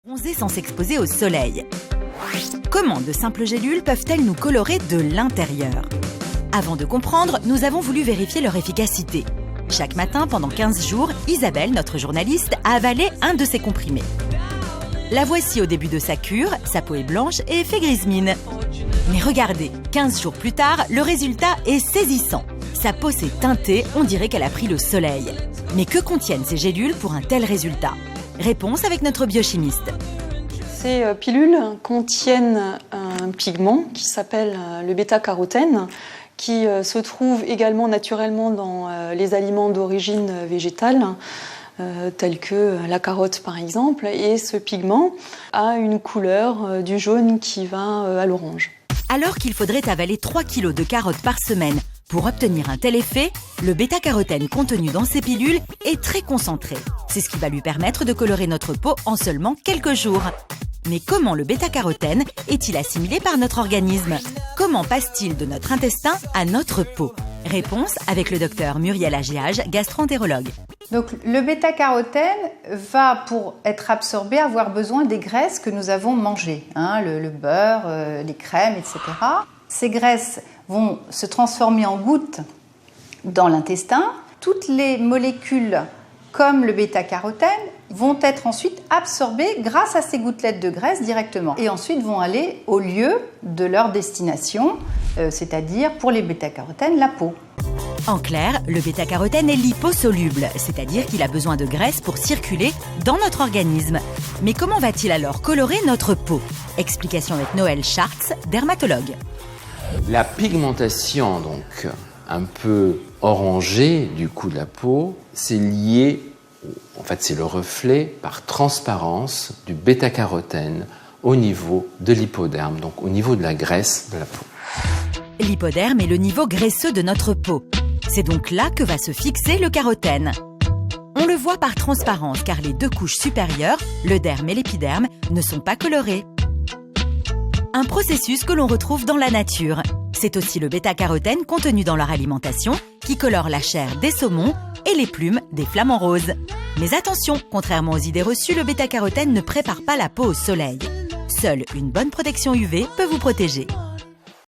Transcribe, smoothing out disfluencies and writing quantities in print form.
bronzer sans s'exposer au soleil. Comment de simples gélules peuvent-elles nous colorer de l'intérieur? Avant de comprendre, nous avons voulu vérifier leur efficacité. Chaque matin, pendant 15 jours, Isabelle, notre journaliste, a avalé un de ces comprimés. La voici au début de sa cure, sa peau est blanche et fait grise mine. Mais regardez, 15 jours plus tard, le résultat est saisissant. Sa peau s'est teintée, on dirait qu'elle a pris le soleil. Mais que contiennent ces gélules pour un tel résultat? Réponse avec notre biochimiste. Ces pilules contiennent un pigment qui s'appelle le bêta-carotène, qui se trouve également naturellement dans les aliments d'origine végétale, tels que la carotte par exemple. Et ce pigment a une couleur du jaune qui va à l'orange. Alors qu'il faudrait avaler 3 kg de carottes par semaine pour obtenir un tel effet, le bêta-carotène contenu dans ces pilules est très concentré. C'est ce qui va lui permettre de colorer notre peau en seulement quelques jours. Mais comment le bêta-carotène est-il assimilé par notre organisme? Comment passe-t-il de notre intestin à notre peau? Réponse avec le docteur Muriel Agéage, gastro-entérologue. Donc le bêta-carotène va, pour être absorbé, avoir besoin des graisses que nous avons mangées, le beurre, les crèmes, etc. Ces graisses vont se transformer en gouttes dans l'intestin. Toutes les molécules, comme le bêta-carotène, vont être ensuite absorbées grâce à ces gouttelettes de graisse directement et ensuite vont aller au lieu de leur destination, c'est-à-dire pour les bêta-carotènes, la peau. En clair, le bêta-carotène est liposoluble, c'est-à-dire qu'il a besoin de graisse pour circuler dans notre organisme. Mais comment va-t-il alors colorer notre peau? Explication avec Noël Schartz, dermatologue. La pigmentation, donc un peu orangée du coup de la peau, c'est lié, en fait c'est le reflet par transparence du bêta-carotène au niveau de l'hypoderme, donc au niveau de la graisse de la peau. L'hypoderme est le niveau graisseux de notre peau. C'est donc là que va se fixer le carotène. On le voit par transparence car les deux couches supérieures, le derme et l'épiderme, ne sont pas colorées. Un processus que l'on retrouve dans la nature. C'est aussi le bêta-carotène contenu dans leur alimentation qui colore la chair des saumons et les plumes des flamants roses. Mais attention, contrairement aux idées reçues, le bêta-carotène ne prépare pas la peau au soleil. Seule une bonne protection UV peut vous protéger.